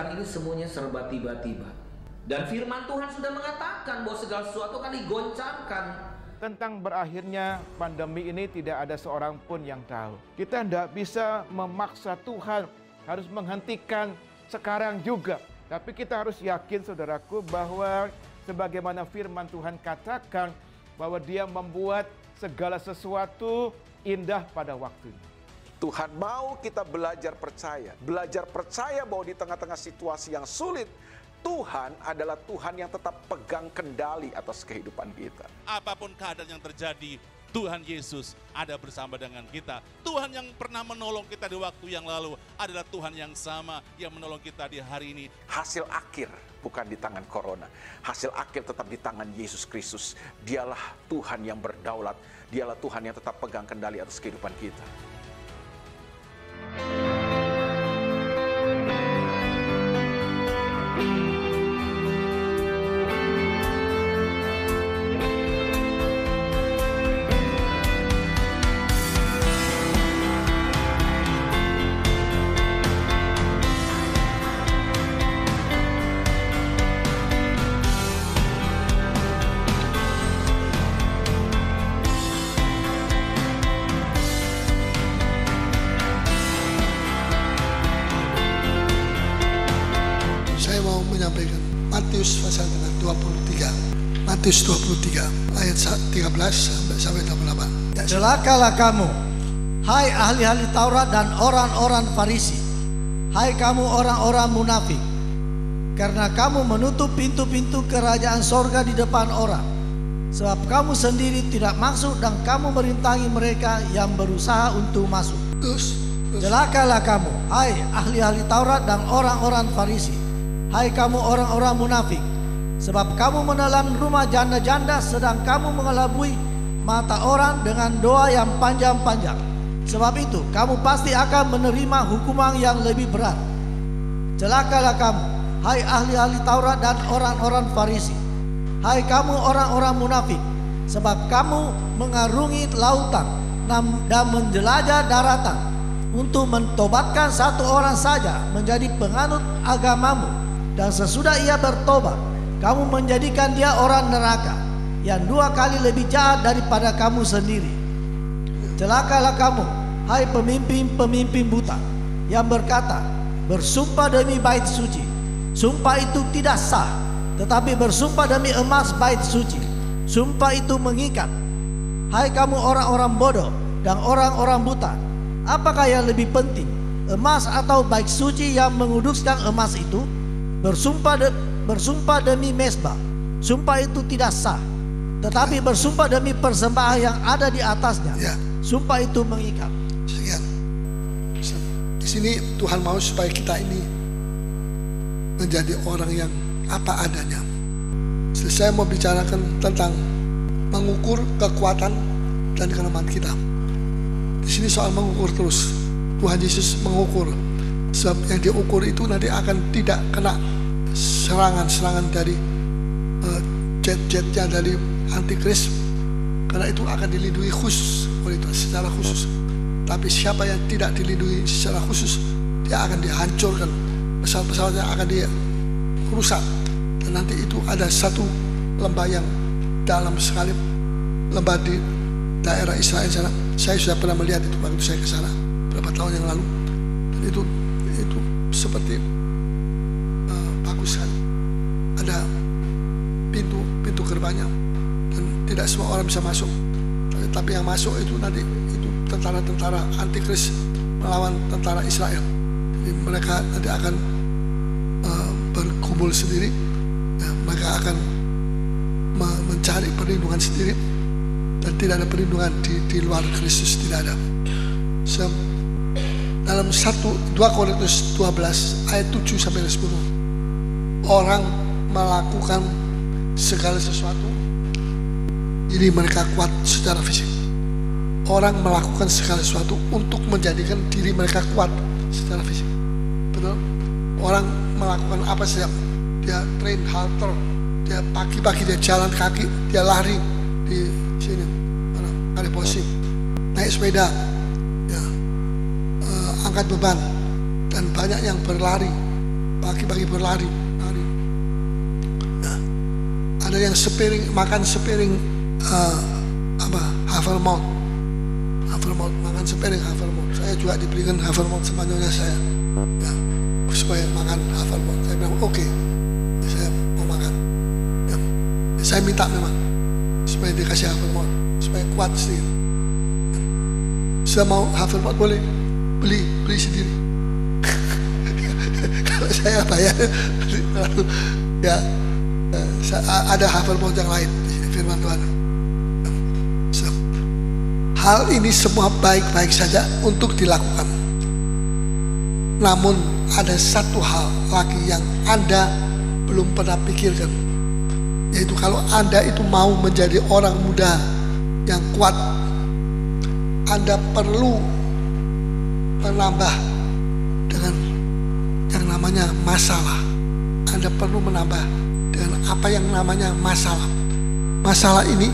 sekarang ini semuanya serba tiba-tiba. Dan firman Tuhan sudah mengatakan bahwa segala sesuatu akan digoncangkan. Tentang berakhirnya pandemi ini tidak ada seorang pun yang tahu. Kita tidak bisa memaksa Tuhan harus menghentikan sekarang juga. Tapi kita harus yakin saudaraku bahwa sebagaimana firman Tuhan katakan bahwa Dia membuat segala sesuatu indah pada waktunya. Tuhan mau kita belajar percaya bahwa di tengah-tengah situasi yang sulit, Tuhan adalah Tuhan yang tetap pegang kendali atas kehidupan kita. Apapun keadaan yang terjadi, Tuhan Yesus ada bersama dengan kita. Tuhan yang pernah menolong kita di waktu yang lalu adalah Tuhan yang sama yang menolong kita di hari ini. Hasil akhir bukan di tangan corona. Hasil akhir tetap di tangan Yesus Kristus. Dialah Tuhan yang berdaulat. Dialah Tuhan yang tetap pegang kendali atas kehidupan kita. Menyampaikan Matius pasal 23. Matius 23 ayat 13 sampai 28. Celakalah kamu, hai ahli-ahli Taurat dan orang-orang Farisi, hai kamu orang-orang munafik, karena kamu menutup pintu-pintu kerajaan sorga di depan orang, sebab kamu sendiri tidak masuk dan kamu merintangi mereka yang berusaha untuk masuk. Celakalah kamu, hai ahli-ahli Taurat dan orang-orang Farisi, hai kamu orang-orang munafik, sebab kamu menelan rumah janda-janda sedang kamu mengelabui mata orang dengan doa yang panjang-panjang. Sebab itu kamu pasti akan menerima hukuman yang lebih berat. Celakalah kamu, hai ahli-ahli Taurat dan orang-orang Farisi, hai kamu orang-orang munafik, sebab kamu mengarungi lautan dan menjelajah daratan untuk mentobatkan satu orang saja menjadi penganut agamamu. Dan sesudah ia bertobat, kamu menjadikan dia orang neraka yang 2 kali lebih jahat daripada kamu sendiri. Celakalah kamu, hai pemimpin-pemimpin buta, yang berkata, bersumpah demi bait suci. Sumpah itu tidak sah, tetapi bersumpah demi emas bait suci. Sumpah itu mengikat. Hai kamu orang-orang bodoh dan orang-orang buta, apakah yang lebih penting, emas atau bait suci yang menguduskan emas itu? Bersumpah demi mezbah, sumpah itu tidak sah, tetapi bersumpah demi persembahan yang ada di atasnya, sumpah itu mengikat. Sekian. Di sini Tuhan mau supaya kita ini menjadi orang yang apa adanya. Saya mau bicarakan tentang mengukur kekuatan dan kelemahan kita. Di sini soal mengukur terus. Tuhan Yesus mengukur. Sebab yang diukur itu nanti akan tidak kena serangan-serangan dari jet-jetnya dari antikris, karena itu akan dilindungi khusus oleh Tuhan secara khusus. Tapi siapa yang tidak dilindungi secara khusus, dia akan dihancurkan, pesawat-pesawatnya akan dirusak. Dan nanti itu ada satu lembah yang dalam sekali, lembah di daerah Israel sana. Saya sudah pernah melihat itu waktu saya ke sana beberapa tahun yang lalu. Dan itu seperti bagus kan, ada pintu gerbangnya dan tidak semua orang bisa masuk, tapi yang masuk itu nanti itu tentara-tentara antikris melawan tentara Israel. Jadi mereka nanti akan berkumpul sendiri, ya, mereka akan mencari perlindungan sendiri dan tidak ada perlindungan di luar Kristus, tidak ada. Dalam 2 Korintus 12 ayat 7 sampai 10, orang melakukan segala sesuatu jadi mereka kuat secara fisik. Orang melakukan segala sesuatu untuk menjadikan diri mereka kuat secara fisik. Betul? Orang melakukan apa saja, dia train halter, dia pagi-pagi dia jalan kaki, dia lari di sini, kali posing, naik sepeda, ya, angkat beban, dan banyak yang berlari pagi-pagi berlari. Nah, ada yang makan sepiring Havermont, makan sepiring Havermont. Saya juga diberikan Havermont sama nyonya saya, ya, supaya makan Havermont. Saya bilang oke, saya mau makan. Ya, saya minta memang supaya dikasih Havermont, supaya kuat sedikit. Ya, saya mau Havermont boleh beli sendiri. Kalau saya bayar, ya ada Havermont yang lain. Firman Tuhan. Hal ini semua baik-baik saja untuk dilakukan. Namun ada satu hal lagi yang Anda belum pernah pikirkan, yaitu kalau Anda itu mau menjadi orang muda yang kuat, Anda perlu menambah dengan yang namanya masalah. Anda perlu menambah dengan apa yang namanya masalah. Masalah ini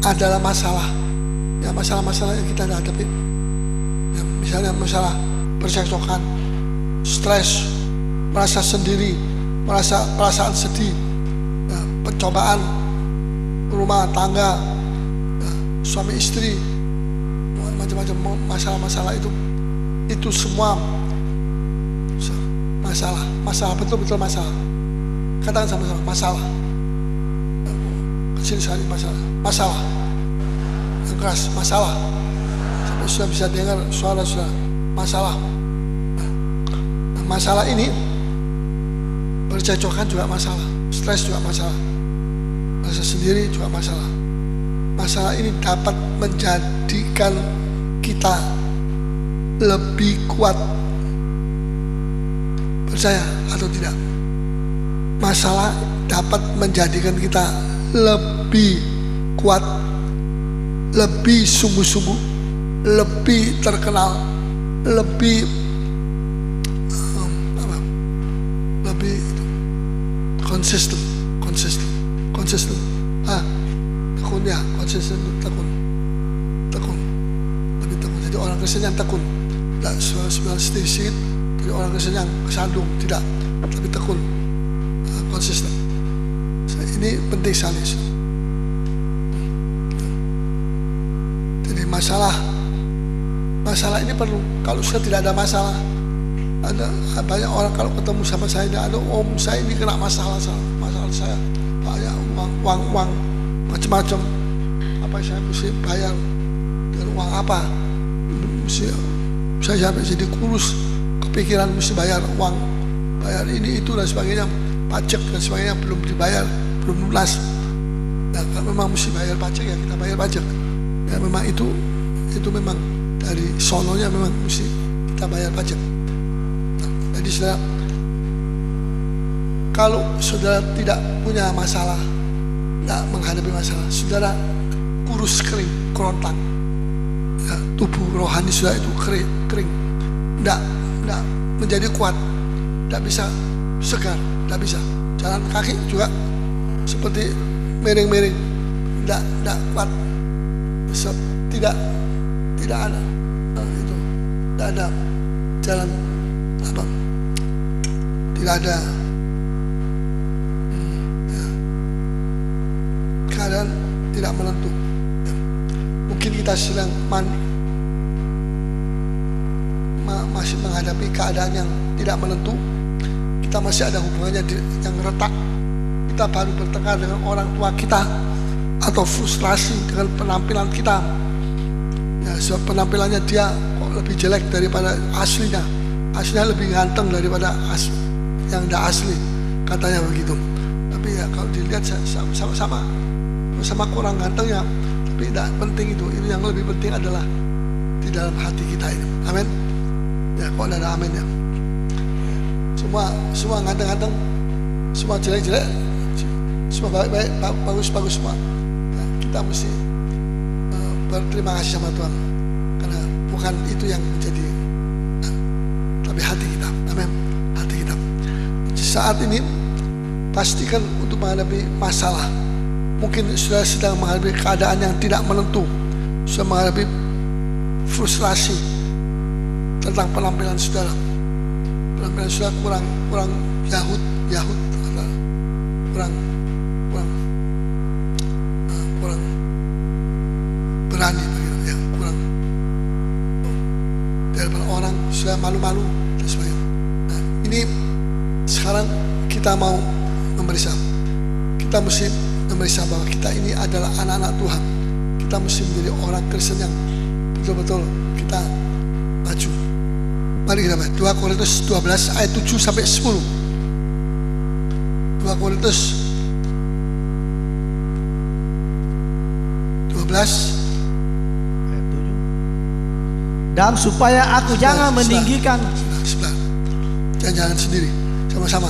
adalah masalah yang kita hadapi. Ya, misalnya masalah percekcokan, stres, merasa sendiri, perasaan sedih, ya, percobaan rumah tangga, ya, suami istri, macam-macam masalah-masalah itu semua masalah, betul-betul masalah. Katakan sama-sama, masalah. Kecil sekali masalah. Yang keras, masalah. Sampai sudah bisa dengar suara sudah masalah. Nah, masalah ini bercekcokan juga masalah, stres juga masalah, rasa sendiri juga masalah. Masalah ini dapat menjadikan kita lebih kuat. Percaya atau tidak? Masalah dapat menjadikan kita lebih kuat, lebih sungguh-sungguh, lebih terkenal, lebih konsisten. Tekun ya, konsisten, tekun, lebih tekun. Jadi orang Kristen yang tekun, tidak sedikit. Jadi orang Kristen yang kesandung, tidak, tapi tekun, konsisten. Ini penting sekali. Jadi masalah ini perlu. Kalau sudah tidak ada masalah, ada banyak orang kalau ketemu sama saya, ada om saya ini kena masalah saya banyak uang macam-macam. Apa saya mesti bayar dan uang apa? Saya sampai jadi kurus, kepikiran mesti bayar uang, bayar ini itu dan sebagainya, pajak dan sebagainya belum dibayar, belum lunas. Nah, kalau memang mesti bayar pajak ya kita bayar pajak. Ya memang itu memang dari sononya memang mesti kita bayar pajak. Nah, jadi saudara, kalau saudara tidak punya masalah, tidak menghadapi masalah, saudara kurus kering, kerontang. Ya, tubuh rohani saudara itu kering, tidak menjadi kuat, tidak bisa segar, tidak bisa. Jalan kaki juga seperti miring-miring, tidak kuat, tidak ada itu, tidak ada jalan apa, tidak ada ya, keadaan tidak menentu. Ya. Mungkin kita sedang masih menghadapi keadaan yang tidak menentu. Kita masih ada hubungannya yang retak. Kita baru bertengkar dengan orang tua kita, atau frustrasi dengan penampilan kita. Ya, sebab penampilannya dia kok lebih jelek daripada aslinya. Aslinya lebih ganteng daripada yang tidak asli, katanya begitu. Tapi ya kalau dilihat sama kurang gantengnya, tapi tidak penting itu. Ini yang lebih penting adalah di dalam hati kita ini. Amin. Ya, kok ada amin ya. Semua ganteng-ganteng, semua jelek-jelek, semua baik-baik, bagus-bagus semua. Ya, kita mesti berterima kasih sama Tuhan, karena bukan itu yang menjadi, tapi hati kita. Amin. Hati kita. Saat ini pastikan untuk menghadapi masalah. Mungkin sudah sedang menghadapi keadaan yang tidak menentu, sudah menghadapi frustrasi tentang penampilan saudara, penampilan saudara kurang Yahud kurang berani begitu ya, kurang daripada orang sudah malu-malu dan sebagainya. Nah, ini sekarang kita mau memeriksa, kita mesti memeriksa bahwa kita ini adalah anak-anak Tuhan. Kita mesti menjadi orang Kristen yang betul-betul kita maju. Mari kita baca 2 Korintus 12 ayat 7 sampai 10. 2 Korintus 12 ayat 7. Dan supaya aku jangan meninggikan. Sebelah. Jangan sendiri, sama-sama.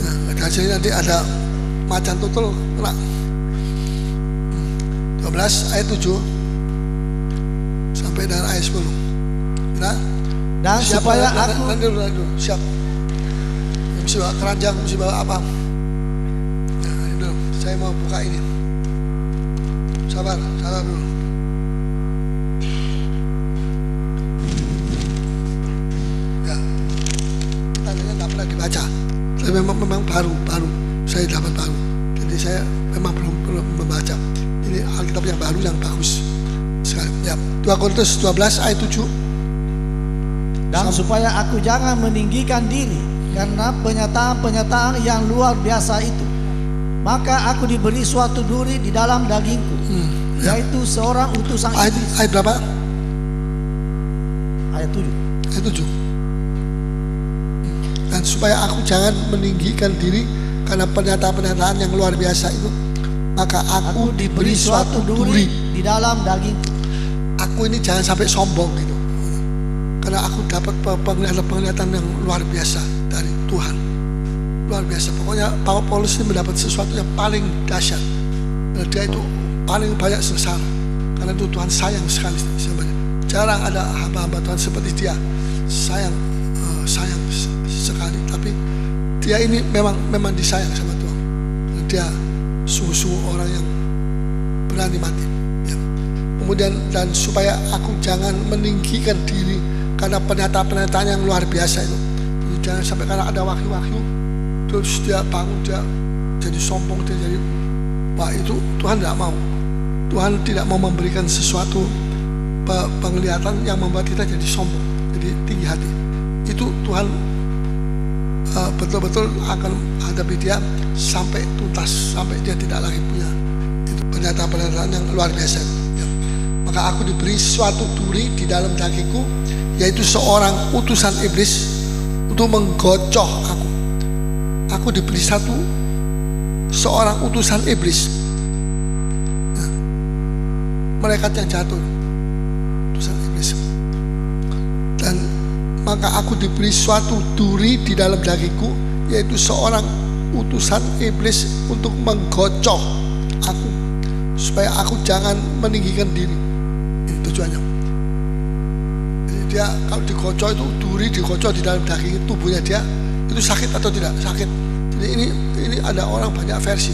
Nah, nanti ada macan tutul kena. 12 ayat 7 sampai dengan ayat 10. Nah, dan siap, supaya aku nanti dulu siap. Mesti bawa keranjang, mesti bawa apa? Nah, ini dulu. Saya mau buka ini. Sabar dulu. Ya, tandanya tak pernah dibaca. Saya memang baru. Saya dapat baru. Jadi saya memang belum membaca. Ini Alkitab yang baru yang bagus sekali. Ya, 2 Korintus 12 ayat 7. Dan supaya aku jangan meninggikan diri karena penyataan-penyataan yang luar biasa itu, maka aku diberi suatu duri di dalam dagingku, yaitu seorang utusan iblis. Ayat berapa? Ayat 7. Ayat 7. Dan supaya aku jangan meninggikan diri karena pernyataan-pernyataan yang luar biasa itu, maka aku diberi suatu duri di dalam dagingku. Aku ini jangan sampai sombong gitu. Karena aku dapat penglihatan yang luar biasa dari Tuhan. Luar biasa. Pokoknya Paulus ini mendapat sesuatu yang paling dahsyat. Karena dia itu paling banyak sengsara. Karena itu Tuhan sayang sekali sama dia. Jarang ada hamba-hamba Tuhan seperti dia. Sayang sekali. Tapi dia ini memang disayang sama Tuhan. Karena dia sungguh-sungguh orang yang berani mati. Ya. Kemudian dan supaya aku jangan meninggikan diri karena pernyataan-pernyataan yang luar biasa itu. Jadi jangan sampai karena ada wahyu-wahyu terus dia bangun, dia jadi sombong, dia jadi wah, itu Tuhan tidak mau. Tuhan tidak mau memberikan sesuatu penglihatan yang membuat kita jadi sombong, jadi tinggi hati. Itu Tuhan betul-betul akan hadapi dia sampai tuntas, sampai dia tidak lagi punya itu pernyataan-pernyataan yang luar biasa. Ya. Maka aku diberi suatu duri di dalam dagingku, yaitu seorang utusan iblis untuk menggocoh aku. Aku diberi seorang utusan iblis. Nah, malaikat yang jatuh, utusan iblis. Dan maka aku diberi suatu duri di dalam dagingku, yaitu seorang utusan iblis untuk menggocoh aku, supaya aku jangan meninggikan diri. Ini tujuannya. Dia kalau dikocok itu duri dikocok di dalam daging tubuhnya dia, itu sakit atau tidak? Sakit. Jadi ini ada orang banyak versi.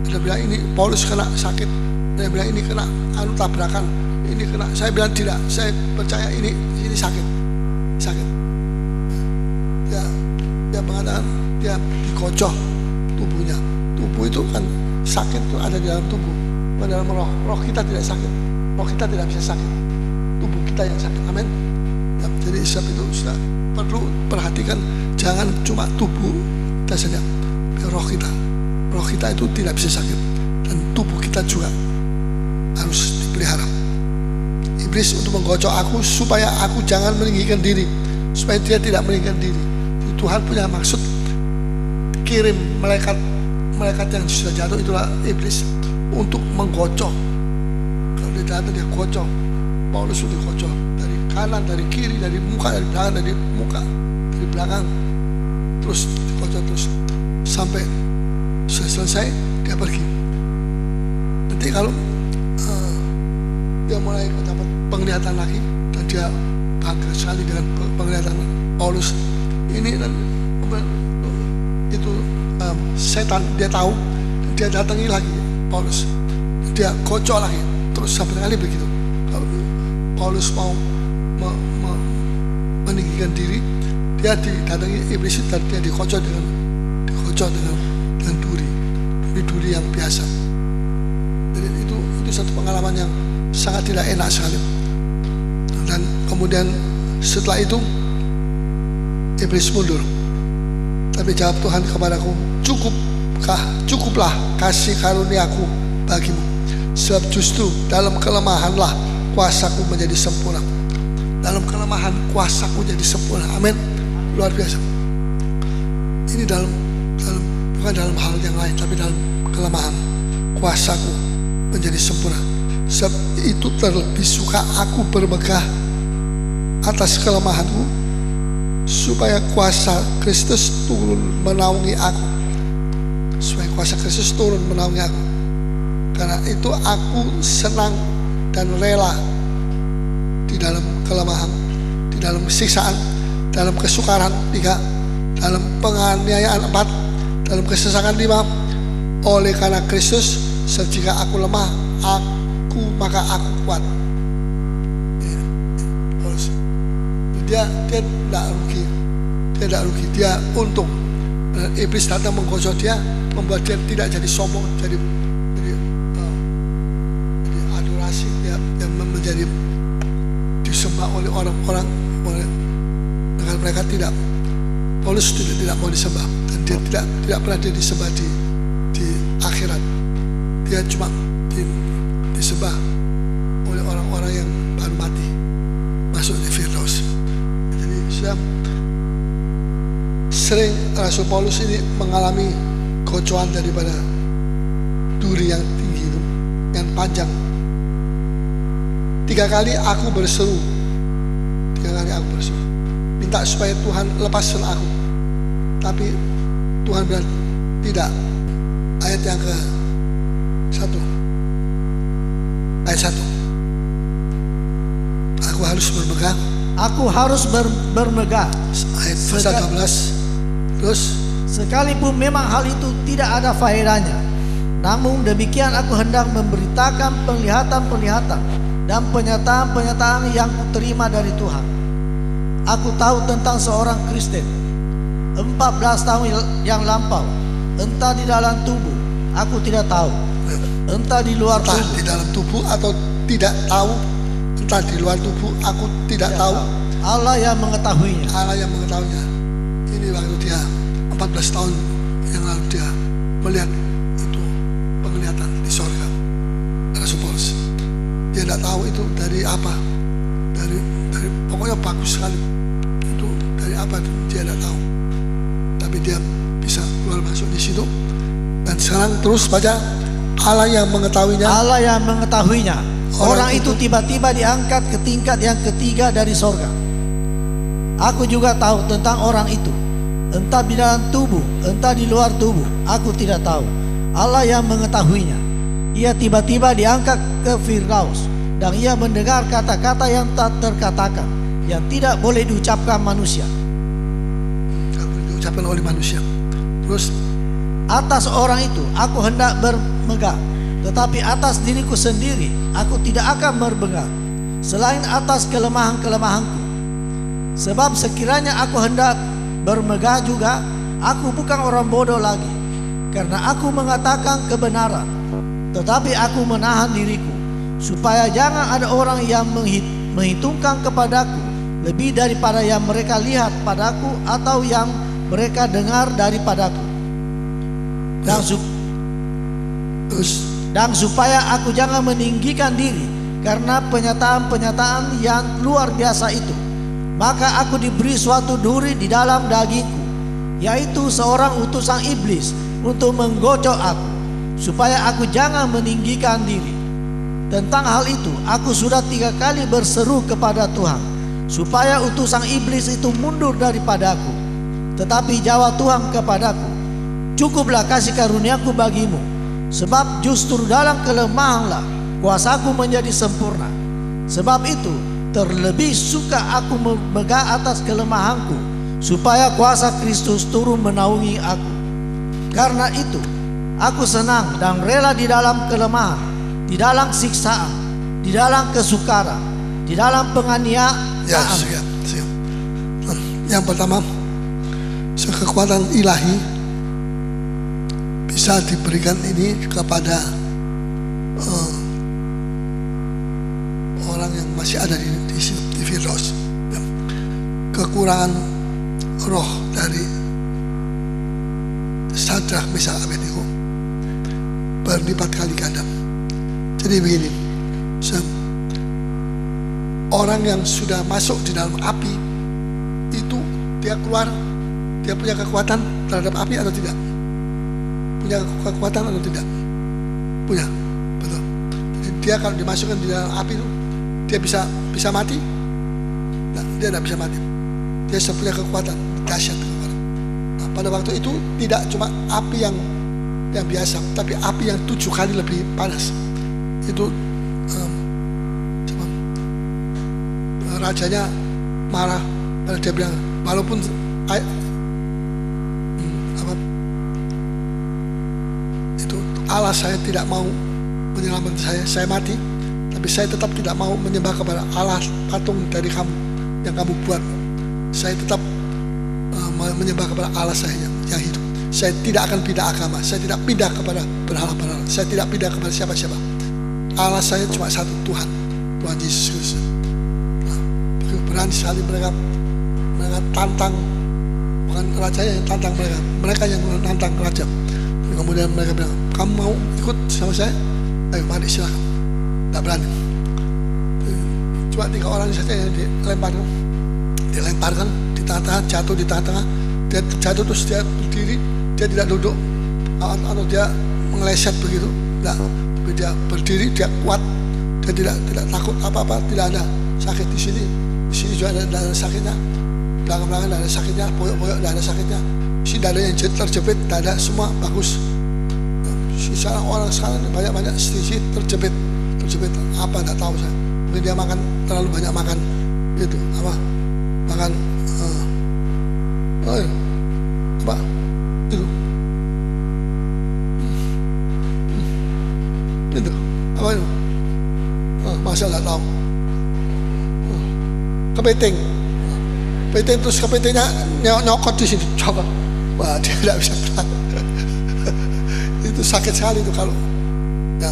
Ada bilang ini Paulus kena sakit, ada bilang ini kena tabrakan, ini kena. Saya bilang tidak, saya percaya ini sakit. Dia mengatakan dia dikocok tubuhnya. Tubuh itu kan sakit itu ada di dalam tubuh, dalam roh kita tidak sakit. Roh kita tidak bisa sakit. Tubuh kita yang sakit. Amin. Ya, jadi sebab itu sudah perlu perhatikan, jangan cuma tubuh kita saja, roh kita itu tidak bisa sakit, dan tubuh kita juga harus dipelihara. Iblis untuk menggocok aku supaya aku jangan meninggikan diri, supaya dia tidak meninggikan diri. Jadi Tuhan punya maksud kirim malaikat yang sudah jatuh, itulah iblis, untuk menggocok. Kalau dia jatuh dia gocok. Paulus sudah dikocok dari kanan, dari kiri, dari muka, dari belakang, terus dikocok terus sampai selesai dia pergi. Nanti kalau dia mulai mendapat penglihatan lagi dan dia bangga sekali dengan penglihatan Paulus ini, dan itu setan dia tahu, dan dia datangi lagi Paulus, dia kocok lagi terus sampai kali begitu. Paulus mau meninggikan diri, dia didatangi iblis dan dia dikocok dengan duri yang biasa. Jadi itu satu pengalaman yang sangat tidak enak sekali. Dan kemudian setelah itu iblis mundur. Tapi jawab Tuhan kepadaku, cukuplah kasih karuniaku bagimu. Sebab justru dalam kelemahanlah kuasaku menjadi sempurna. Dalam kelemahan kuasaku jadi sempurna. Amin. Luar biasa. Ini bukan dalam hal yang lain, tapi dalam kelemahan kuasaku menjadi sempurna. Sebab itu terlebih suka aku bermegah atas kelemahanku, supaya kuasa Kristus turun menaungi aku. Supaya kuasa Kristus turun menaungi aku. Karena itu aku senang dan rela di dalam kelemahan, di dalam siksaan, dalam kesukaran 3, dalam penganiayaan 4, dalam kesesakan 5. Oleh karena Kristus, jika aku lemah, maka aku kuat. Dia tidak rugi, dia untung. Iblis datang menggosok dia, membuat dia tidak jadi sombong, jadi adorasi, dia menjadi disembah oleh orang-orang, dengan mereka tidak. Paulus tidak mau disembah, dan dia tidak pernah dia disembah di akhirat. Dia cuma disembah oleh orang-orang yang baru mati, masuk di Firdaus. Jadi sering Rasul Paulus ini mengalami gocoan daripada duri yang tinggi itu, yang panjang. 3 kali aku berseru, minta supaya Tuhan lepaskan aku. Tapi Tuhan bilang tidak. Ayat yang ke-1, ayat 1. Aku harus bermegah. Aku harus bermegah. Ayat 12. Terus, sekalipun memang hal itu tidak ada faedahnya, namun demikian aku hendak memberitakan penglihatan-penglihatan dan penyataan-penyataan yang kuterima dari Tuhan. Aku tahu tentang seorang Kristen 14 tahun yang lampau, entah di dalam tubuh, aku tidak tahu, entah di luar tubuh. Entah di dalam tubuh atau tidak tahu, entah di luar tubuh, aku tidak tahu. Allah yang mengetahuinya. Allah yang mengetahuinya. Ini waktu dia 14 tahun yang lalu dia melihat itu penglihatan di sorga. Rasul Paulus, dia tidak tahu itu dari apa, dari pokoknya bagus sekali. Itu dari apa dia tidak tahu. Tapi dia bisa keluar masuk di situ. Dan sekarang terus baca, Allah yang mengetahuinya. Allah yang mengetahuinya. Orang itu tiba-tiba diangkat ke tingkat yang ketiga dari sorga. Aku juga tahu tentang orang itu, entah di dalam tubuh, entah di luar tubuh, aku tidak tahu. Allah yang mengetahuinya. Ia tiba-tiba diangkat ke Firdaus, dan ia mendengar kata-kata yang tak terkatakan, yang tidak boleh diucapkan manusia. Tidak boleh diucapkan oleh manusia. Terus, atas orang itu aku hendak bermegah, tetapi atas diriku sendiri aku tidak akan bermegah, selain atas kelemahan-kelemahanku. Sebab sekiranya aku hendak bermegah juga, aku bukan orang bodoh lagi, karena aku mengatakan kebenaran. Tetapi aku menahan diriku, supaya jangan ada orang yang menghitungkan kepadaku lebih daripada yang mereka lihat padaku atau yang mereka dengar daripadaku. Dan supaya aku jangan meninggikan diri karena penyataan-penyataan yang luar biasa itu, maka aku diberi suatu duri di dalam dagingku, yaitu seorang utusan iblis untuk menggocok aku, supaya aku jangan meninggikan diri. Tentang hal itu aku sudah 3 kali berseru kepada Tuhan, supaya utusan iblis itu mundur daripadaku. Tetapi jawab Tuhan kepadaku, cukuplah kasih karuniaku bagimu, sebab justru dalam kelemahanlah kuasaku menjadi sempurna. Sebab itu terlebih suka aku memegang atas kelemahanku, supaya kuasa Kristus turun menaungi aku. Karena itu aku senang dan rela di dalam kelemahan, di dalam siksaan, di dalam kesukaran, di dalam penganiayaan. Ya, siap. Yang pertama, kekuatan ilahi bisa diberikan ini kepada orang yang masih ada di virus. Kekurangan roh dari Sadrak, Mesak, Abednego berlipat kali ganda. Jadi begini, orang yang sudah masuk di dalam api itu dia keluar, dia punya kekuatan terhadap api atau tidak? Punya kekuatan atau tidak? Punya, betul. Jadi dia kalau dimasukkan di dalam api itu dia bisa mati? Nah, dia tidak bisa mati. Dia punya kekuatan dahsyat. Nah, pada waktu itu tidak cuma api yang biasa, tapi api yang 7 kali lebih panas. Itu rajanya marah, karena dia bilang walaupun itu Allah saya tidak mau menyelamatkan saya mati, tapi saya tetap tidak mau menyembah kepada Allah patung dari kamu yang kamu buat. Saya tetap menyembah kepada Allah saya yang hidup. Saya tidak akan pindah agama. Saya tidak pindah kepada berhala-berhala. Saya tidak pindah kepada siapa-siapa. Allah saya cuma satu, Tuhan Yesus Kristus. Nah, berani sekali mereka tantang, bukan rajanya yang tantang mereka yang tantang raja. Dan kemudian mereka bilang, kamu mau ikut sama saya? Ayo mari silakan. Tak berani. Cuma 3 orang saja yang dilemparkan di tengah-tengah, jatuh di tengah-tengah. Dia jatuh terus dia berdiri, dia tidak duduk atau dia meleset begitu. Tidak, tapi dia berdiri, dia kuat, dia tidak takut apa-apa, tidak ada sakit di sini juga tidak ada sakitnya, belakang-belakang tidak ada sakitnya, boyok-boyok tidak ada sakitnya, sini dadanya terjepit, tidak ada, semua bagus. Sekarang orang sekarang banyak sedikit terjepit apa tidak tahu saya. Mungkin dia makan terlalu banyak makan itu apa makan apa itu apa itu masa nggak tahu kepiting terus kepitingnya nyokot di sini coba, wah dia tidak bisa gerak. Itu sakit sekali itu kalau ya.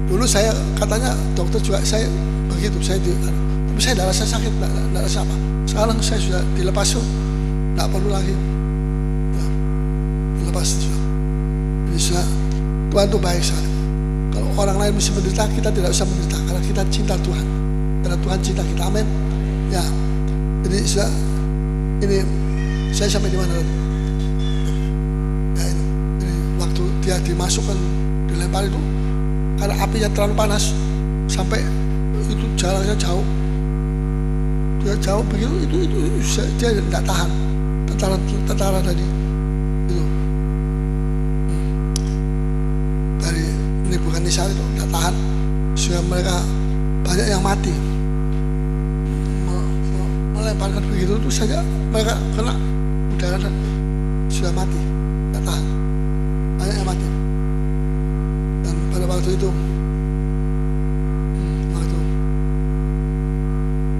Dulu saya katanya dokter juga saya begitu, tapi saya tidak rasa sakit, tidak rasa apa. Sekarang saya sudah dilepas tuh, tidak perlu lagi ya, dilepas sudah. Jadi sudah, Tuhan itu baik sekali. Kalau orang lain mesti menderita, kita tidak usah menderita karena kita cinta Tuhan, karena Tuhan cinta kita, amin. Ya, jadi sudah ini saya sampai di mana? Ya ini, jadi waktu dia dimasukkan dilempar itu. Karena apinya terlalu panas sampai itu jaraknya jauh, dia jauh begitu itu dia tidak tahan tentara tadi itu dari Nebukadnezar itu tidak tahan sehingga mereka banyak yang mati melemparkan begitu itu saja mereka kena udara dan sudah mati, tidak tahan, banyak yang mati. Pada waktu itu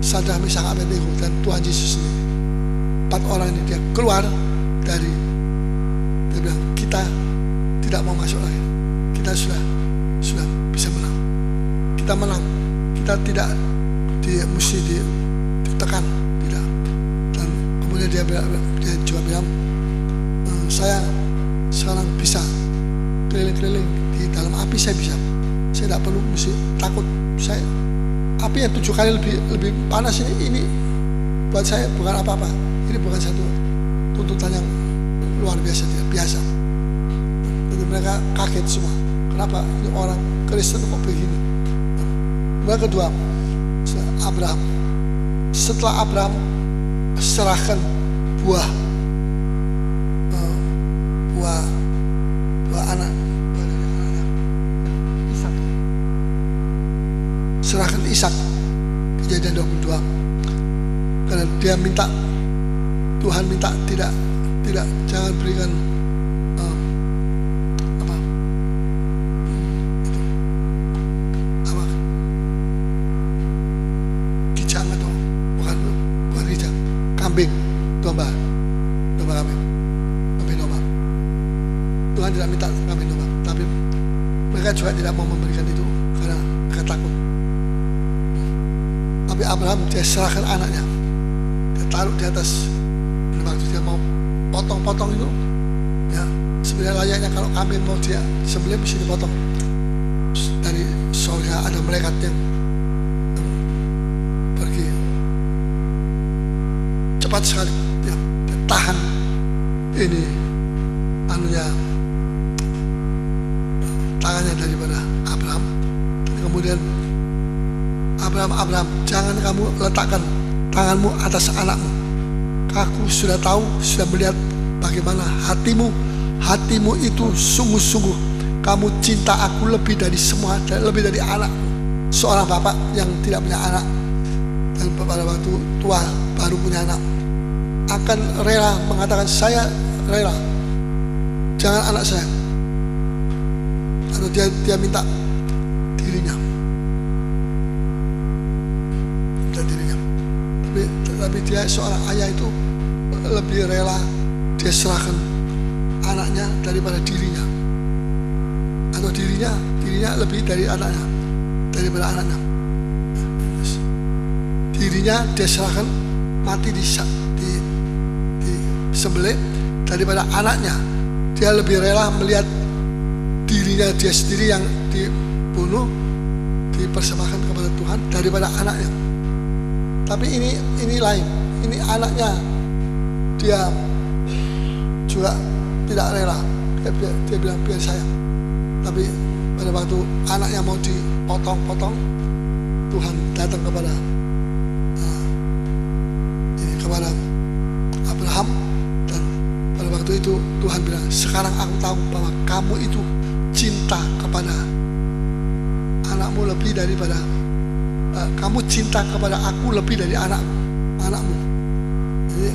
Sadrak, Mesak, Abednego dan Tuhan Yesus sendiri, 4 orang ini dia keluar dari, dia bilang kita tidak mau masuk lagi, kita sudah bisa menang, kita menang, kita tidak mesti ditekan, tidak. Dan kemudian dia juga bilang saya sekarang bisa keliling-keliling di dalam api, saya bisa, saya tidak perlu mesti takut. Saya api yang 7 kali lebih panas ini buat saya bukan apa-apa. Ini bukan satu tuntutan yang luar biasa, tidak biasa. Jadi mereka kaget semua. Kenapa ini orang Kristen kok begini? Yang kedua, Abraham. Setelah Abraham serahkan buah anak, serahkan Ishak, Kejadian 22, karena dia minta, Tuhan minta tidak jangan berikan kijang atau bukan kijang, kambing. domba kambing, domba. Tuhan tidak minta kambing domba, tapi mereka juga tidak mau memberikan itu karena mereka takut. Tapi Abraham dia serahkan anaknya, dia taruh di atas. Waktu dia mau potong-potong itu, ya sebenarnya layaknya kalau kambing mau dia sembelih bisa dipotong. Dari surga ada malaikat yang pergi cepat sekali, ya, dia tahan ini anunya tangannya daripada Abraham. Dan kemudian Abraham, jangan kamu letakkan tanganmu atas anakmu. Aku sudah tahu, sudah melihat bagaimana hatimu itu sungguh-sungguh. Kamu cinta aku lebih dari semua, lebih dari anak. Seorang bapak yang tidak punya anak dan pada waktu tua baru punya anak akan rela mengatakan saya rela, jangan anak saya. Atau dia minta dirinya. Tapi dia seorang ayah itu lebih rela dia serahkan anaknya daripada dirinya, atau dirinya lebih dari anaknya, daripada anaknya. Dirinya dia serahkan mati di sembelih daripada anaknya. Dia lebih rela melihat dirinya dia sendiri yang dibunuh, dipersembahkan kepada Tuhan daripada anaknya. Tapi ini lain, ini anaknya dia juga tidak rela. Dia bilang biar saya. Tapi pada waktu anaknya mau dipotong-potong, Tuhan datang kepada Abraham, dan pada waktu itu Tuhan bilang, sekarang aku tahu bahwa kamu itu cinta kepada anakmu lebih daripada kamu cinta kepada aku lebih dari anakmu. Jadi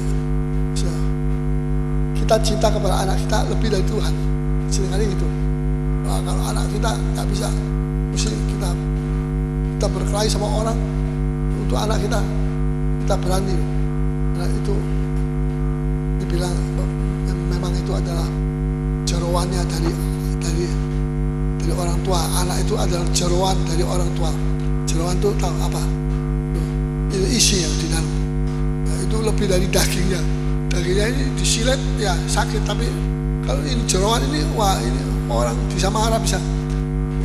kita cinta kepada anak kita lebih dari Tuhan. Seringkali gitu. Nah, kalau anak kita nggak bisa, mesti kita berkelahi sama orang untuk anak kita berani. Nah, itu dibilang memang itu adalah jeroannya dari orang tua. Anak itu adalah jeroan dari orang tua. Jeroan itu tahu apa? Itu isi yang di dalam. Nah, itu lebih dari dagingnya. Dagingnya ini disilet ya sakit, tapi kalau ini jeroan ini, wah ini orang bisa marah, bisa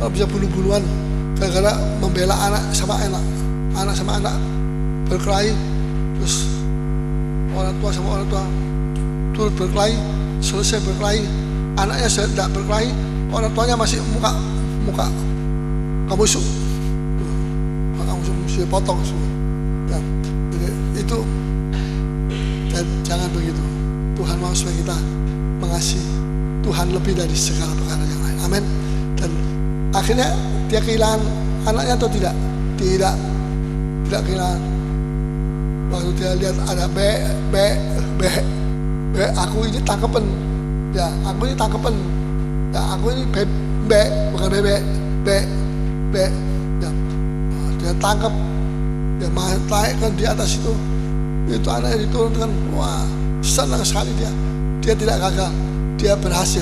bunuh-bunuhan gara-gara membela anak sama anak berkelahi, terus orang tua sama orang tua turut berkelahi, selesai berkelahi, anaknya tidak berkelahi, orang tuanya masih muka kamu mesti potong semua. Ya, jadi itu, dan jangan begitu. Tuhan mau supaya kita mengasihi Tuhan lebih dari segala perkara yang lain. Amin. Dan akhirnya dia kehilangan anaknya atau tidak? Tidak kehilangan. Waktu dia lihat ada aku ini tangkepen. Ya, aku ini tangkepen. Ya, aku ini bukan bebek. Ya, dia tangkap, dia naikkan di atas itu anaknya diturunkan. Wah, senang sekali dia tidak gagal, dia berhasil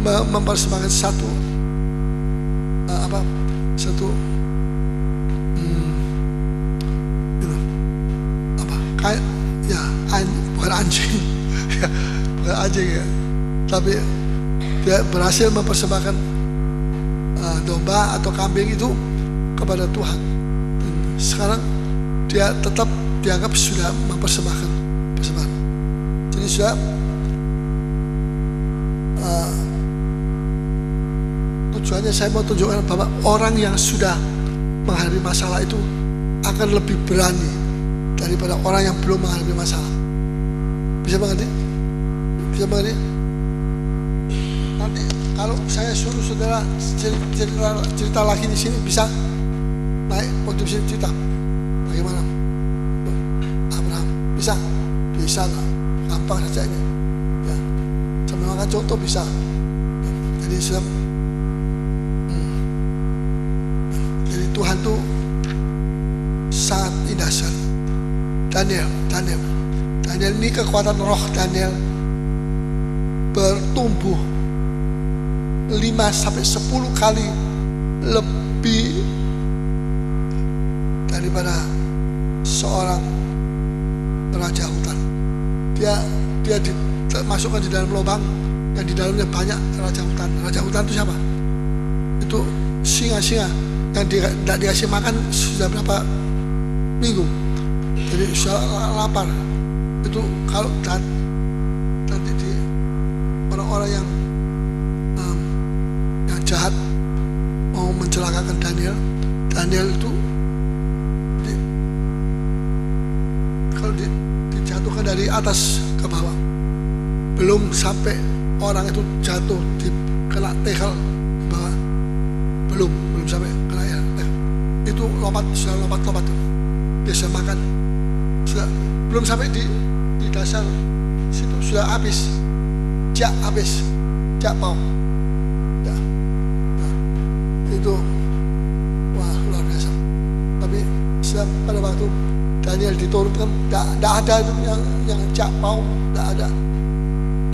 mempersembahkan satu bukan anjing bukan anjing ya, tapi dia berhasil mempersembahkan domba atau kambing itu kepada Tuhan. Dan sekarang dia tetap dianggap sudah mempersembahkan persembahan. Jadi sudah tujuannya saya mau tunjukkan bahwa orang yang sudah menghadapi masalah itu akan lebih berani daripada orang yang belum menghadapi masalah. Bisa mengerti? Nanti kalau saya suruh saudara cerita lagi di sini, bisa naik podium sini cerita bagaimana Abraham bisa gampang saja ini. Ya, sambil makan contoh bisa. Ya, jadi sudah. Jadi Tuhan tuh sangat indah sekali. Daniel Daniel ini kekuatan roh Daniel bertumbuh 5-10 kali lebih daripada seorang raja hutan. Dia dimasukkan di dalam lubang yang di dalamnya banyak raja hutan. Raja hutan itu siapa? Itu singa-singa yang tidak dikasih makan sudah berapa minggu, jadi sudah lapar. Itu kalau nanti di orang-orang yang jahat mau mencelakakan Daniel itu kalau dijatuhkan dari atas ke bawah, belum sampai orang itu jatuh kena tegel di bawah, belum sampai kena ya, itu sudah lompat biasa makan, sudah belum sampai di dasar situ sudah habis pau ya. Itu wah luar biasa. Tapi pada waktu Daniel diturunkan tidak ada itu yang pau, tidak ada.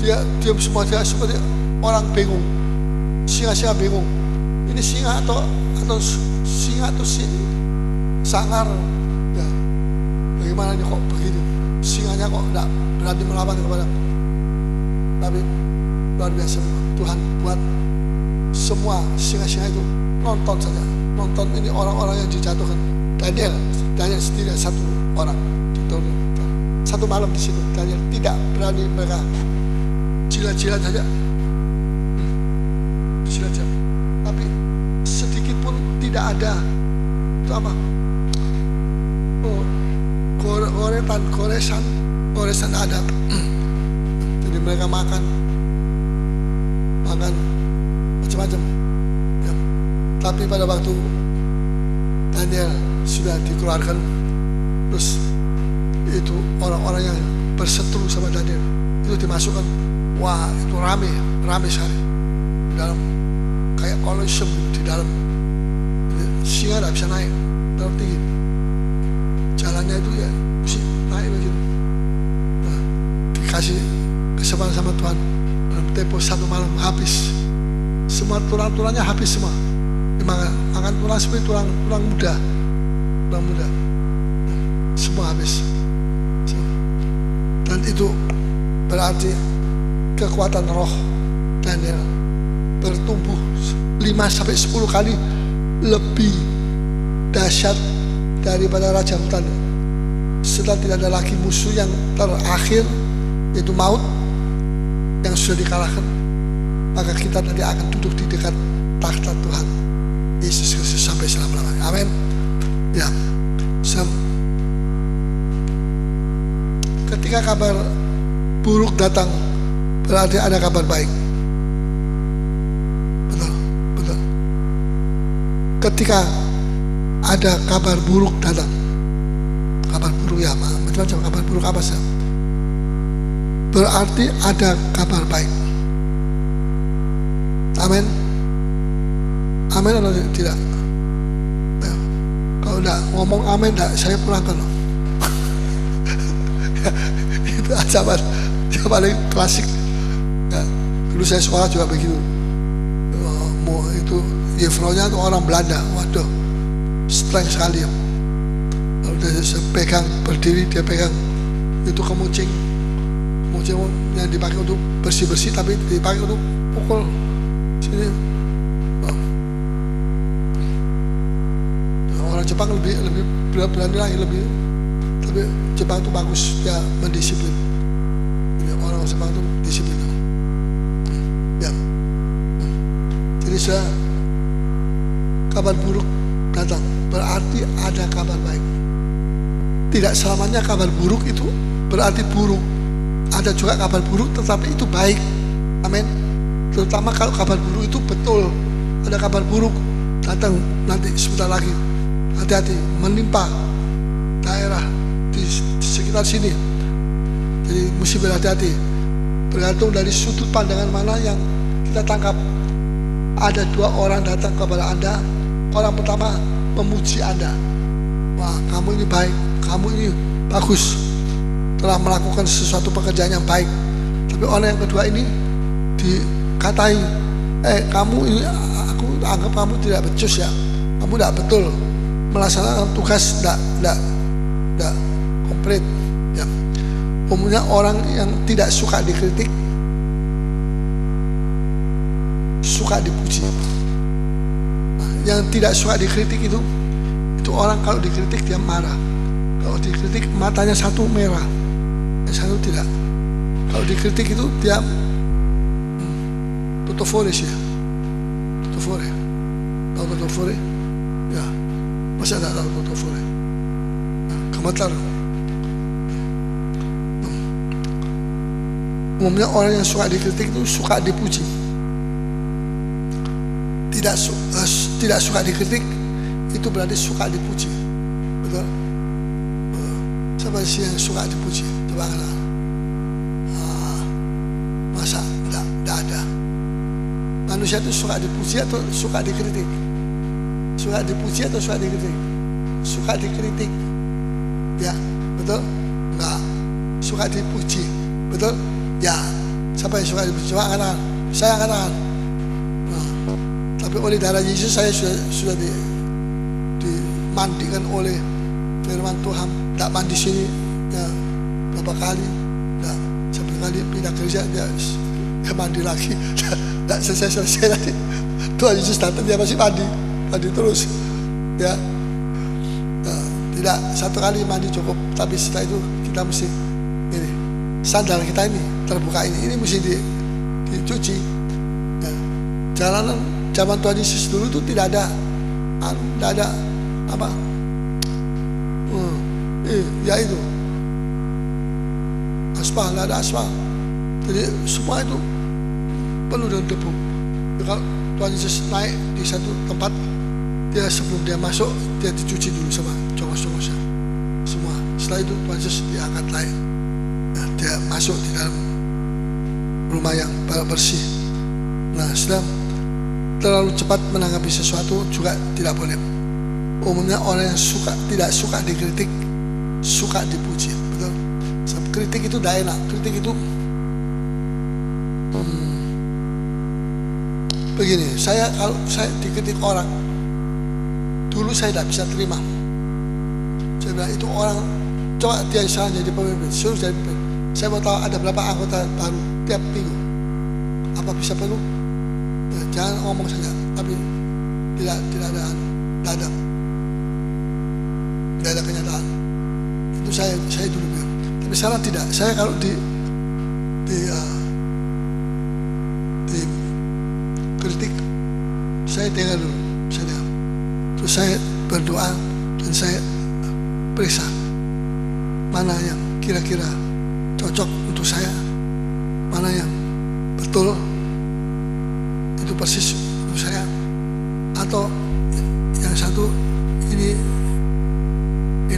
Dia diam semua, dia seperti orang bingung, singa bingung. Ini singa atau sangar ya, bagaimana ini kok begitu, singanya kok tidak berani melawan kepada. Tapi luar biasa, Tuhan buat semua singa-singa itu nonton saja, nonton ini orang-orang yang dijatuhkan. Daniel sendiri satu orang diturunkan satu malam di situ. Daniel tidak berani, mereka jilat-jilat saja, tapi sedikit pun tidak ada itu apa? Goresan ada. Jadi mereka makan macam-macam. Ya. Tapi pada waktu Daniel sudah dikeluarkan, terus itu orang-orang yang berseteru sama Daniel itu dimasukkan. Wah, itu rame sekali di dalam, kayak kolosseum di dalam. Singa tidak bisa naik dalam tinggi, jalannya itu ya mesti naik begitu. Nah, dikasih kesempatan sama Tuhan, dalam tempo satu malam habis semua, tulang-tulangnya habis semua. Makan tulang seperti tulang muda, semua habis. Dan itu berarti kekuatan roh Daniel bertumbuh 5-10 kali lebih dahsyat daripada raja hutan. Setelah tidak ada lagi musuh yang terakhir, yaitu maut yang sudah dikalahkan, maka kita nanti akan duduk di dekat takhta Tuhan Yesus Kristus sampai selama-lamanya. Amin. Ya. Ketika kabar buruk datang, berarti ada kabar baik. Betul. Ketika ada kabar buruk datang, kabar buruk ya, macam-macam kabar buruk apa sih? Berarti ada kabar baik. Amin. Amin atau tidak? Ya. Kalau tidak ngomong amin, tidak, saya pulangkan loh. Itu ancaman yang paling klasik. Ya. Dulu saya sekolah juga begitu. Itu Yevronya itu orang Belanda. Waduh, strength sekali ya. Kalau dia pegang berdiri, dia pegang itu kemucing yang dipakai untuk bersih-bersih, tapi dipakai untuk pukul sini. Orang Jepang lebih berani lagi, tapi Jepang itu bagus, dia mendisiplin. Orang Jepang itu disiplin. Ya. Jadi kabar buruk datang, berarti ada kabar baik. Tidak selamanya kabar buruk itu berarti buruk. Ada juga kabar buruk tetapi itu baik. Amin. Terutama kalau kabar buruk itu betul, ada kabar buruk datang nanti sebentar lagi, hati-hati menimpa daerah di sekitar sini. Jadi mesti berhati-hati, bergantung dari sudut pandangan mana yang kita tangkap. Ada 2 orang datang kepada Anda. Orang pertama memuji Anda, wah kamu ini baik, kamu ini bagus. telah melakukan sesuatu pekerjaan yang baik. Tapi orang yang kedua ini dikatai, kamu ini, aku anggap kamu tidak becus ya, kamu tidak betul melaksanakan tugas, tidak komplit ya. Umumnya orang yang tidak suka dikritik suka dipuji. Yang tidak suka dikritik itu orang kalau dikritik dia marah. Kalau dikritik matanya satu merah, yang satu tidak. Kalau dikritik itu dia tutofore sih ya. Tutofore. Tahu tutofore? Ya. Masa tidak tahu tutofore? Kamatar. Umumnya orang yang suka dikritik itu suka dipuji. Tidak suka dikritik itu berarti suka dipuji. Betul? Siapa sih yang suka dipuji? Coba katakan. Masa tidak ada. Manusia itu suka dipuji atau suka dikritik? Suka dipuji atau suka dikritik? Suka dikritik. Ya, betul? Enggak. Suka dipuji. Betul? Ya. Siapa yang suka dipuji? Coba katakan. Saya katakan. Tapi oleh darah Yesus saya sudah dimandikan oleh firman Tuhan. Tak mandi sini ya berapa kali, tak satu kali pindah gereja dia mandi lagi. Tak selesai tadi. Tuhan Yesus datang dia masih mandi terus ya. Tidak satu kali mandi cukup, tapi setelah itu kita mesti ini sandal kita ini terbuka ini mesti dicuci. Ya. Jalanan zaman Tuhan Yesus dulu itu tidak ada apa? Ya itu aspal, tidak ada aspal. Jadi semua itu penuh dengan debu. Kalau Tuhan Yesus naik di satu tempat, dia sebelum dia masuk dia dicuci dulu sama congos-congosnya semua. Setelah itu Tuhan Yesus diangkat naik. Nah, dia masuk di dalam rumah yang bersih. Nah, setelah terlalu cepat menanggapi sesuatu juga tidak boleh. Umumnya orang yang tidak suka dikritik, suka dipuji. Betul? Sebab kritik itu tidak enak. Kritik itu begini. Kalau saya dikritik orang, dulu saya tidak bisa terima. Saya bilang itu orang, coba dia salah jadi pemimpin, suruh jadi pemimpin. Saya mau tahu ada berapa anggota baru tiap minggu. Apa bisa penuh? Ya, jangan ngomong saja, tapi tidak ada kenyataan. Itu saya dulu bilang. Tapi sekarang tidak. Saya kalau di kritik, saya dengar dulu, terus saya berdoa dan saya periksa mana yang kira-kira cocok untuk saya, mana yang betul itu persis untuk saya, atau yang satu ini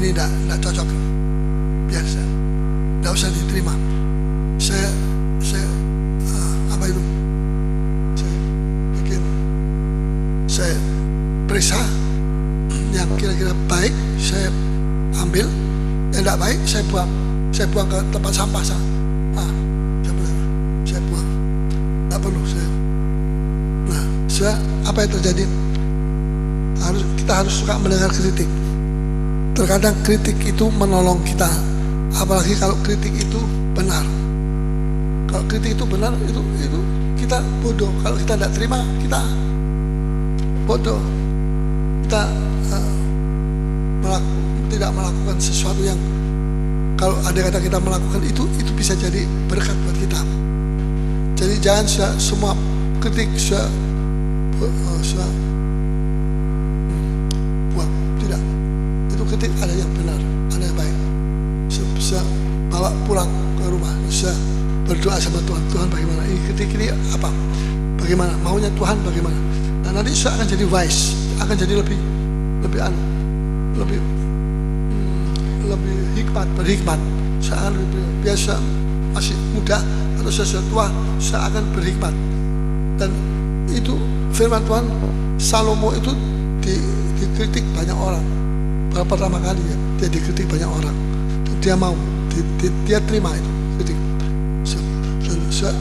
tidak cocok, biasa, tidak usah diterima. Saya apa itu? Saya periksa yang kira-kira baik, saya ambil, yang tidak baik saya buang ke tempat sampah sana. Saya buang, tidak perlu saya. Nah, apa yang terjadi? Kita harus suka mendengar kritik. Terkadang kritik itu menolong kita, apalagi kalau kritik itu benar. Kalau kritik itu benar, itu kita bodoh. Kalau kita tidak terima, kita bodoh. Kita tidak melakukan sesuatu yang kalau ada kata kita melakukan itu bisa jadi berkat buat kita. Jadi jangan semua kritik buang, tidak. Itu kritik ada yang benar, ada yang baik. Bisa bawa pulang ke rumah, bisa berdoa sama Tuhan. Tuhan bagaimana? Ini kritik ini apa? Bagaimana? Maunya Tuhan bagaimana? Nah, nanti saya akan jadi wise, akan jadi lebih hikmat, berhikmat. Saya akan lebih biasa masih muda atau sesuatu tua, saya akan berhikmat. Dan itu firman Tuhan, Salomo itu dikritik banyak orang. Pertama kali ya, dia dikritik banyak orang. Dan dia mau dia terima itu kritik.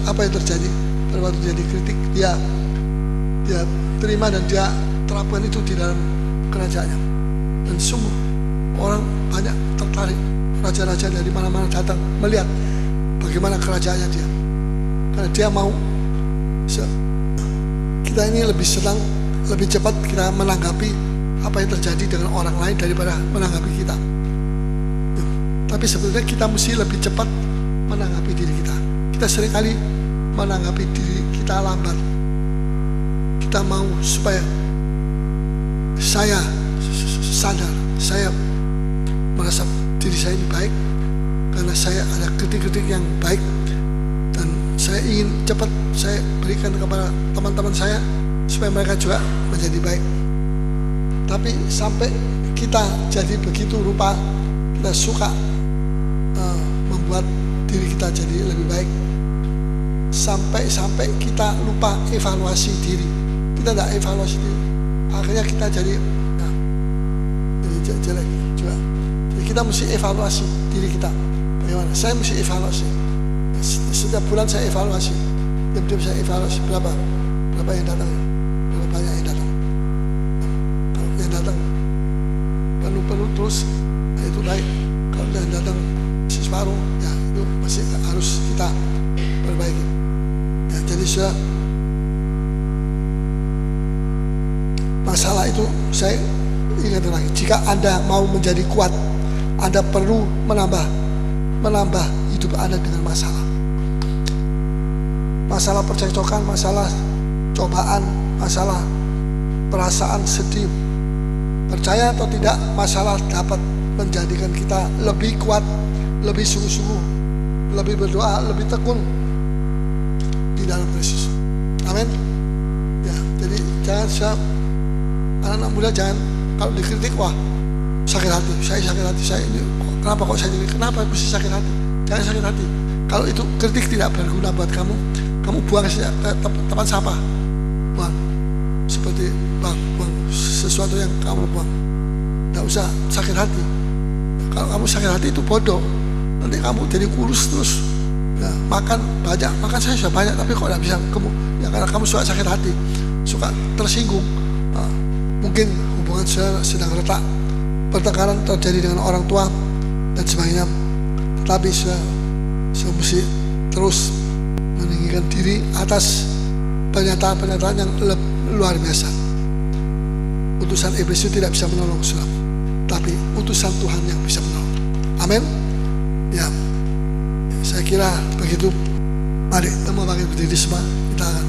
Apa yang terjadi pada waktu terjadi kritik, dia terima dan dia terapkan itu di dalam kerajaannya. Dan semua orang banyak tertarik, raja-raja dari mana-mana datang melihat bagaimana kerajaannya dia. Karena dia mau kita ini lebih senang, lebih cepat kita menanggapi apa yang terjadi dengan orang lain daripada menanggapi kita. Tapi sebenarnya kita mesti lebih cepat menanggapi diri kita. Kita seringkali menanggapi diri kita lambat. Kita mau supaya saya sadar, saya merasa diri saya ini baik karena saya ada kritik-kritik yang baik, dan saya ingin cepat saya berikan kepada teman-teman saya supaya mereka juga menjadi baik. Tapi sampai kita jadi begitu rupa, kita suka membuat diri kita jadi lebih baik, sampai kita lupa evaluasi diri. Kita tidak evaluasi diri, akhirnya kita jadi jelek juga. Jadi kita mesti evaluasi diri kita. Bagaimana? Saya mesti evaluasi. Setiap bulan saya evaluasi. Tiap saya evaluasi berapa yang datang, berapa banyak yang datang. Kalau yang datang penuh terus, nah itu baik. Kalau yang datang separuh, ya itu masih harus kita perbaiki. Ya, jadi masalah itu saya ingat lagi. Jika Anda mau menjadi kuat, Anda perlu menambah hidup Anda dengan masalah. Masalah percekcokan, masalah cobaan, masalah perasaan sedih. Percaya atau tidak, masalah dapat menjadikan kita lebih kuat, lebih sungguh-sungguh, lebih berdoa, lebih tekun di dalam Kristus. Amin. Ya, jadi jangan anak-anak muda jangan kalau dikritik, wah sakit hati, saya sakit hati, saya ini kenapa kok saya ini, kenapa mesti sakit hati? Jangan sakit hati. Kalau itu kritik tidak berguna buat kamu buang saja tempat sampah, buang seperti buang sesuatu yang kamu buang. Tidak usah sakit hati. Kalau kamu sakit hati itu bodoh. Nanti kamu jadi kurus terus. Ya, makan saya sudah banyak, tapi kok tidak bisa gemuk? Ya karena kamu suka sakit hati, suka tersinggung. Mungkin hubungan sedang retak, pertengkaran terjadi dengan orang tua dan sebagainya. Tetapi saya mesti terus meninggikan diri atas pernyataan-pernyataan yang luar biasa. Utusan iblis itu tidak bisa menolong, tapi utusan Tuhan yang bisa menolong. Amin. Ya, saya kira begitu. Mari kita mau bangkit berdiri semua, kita akan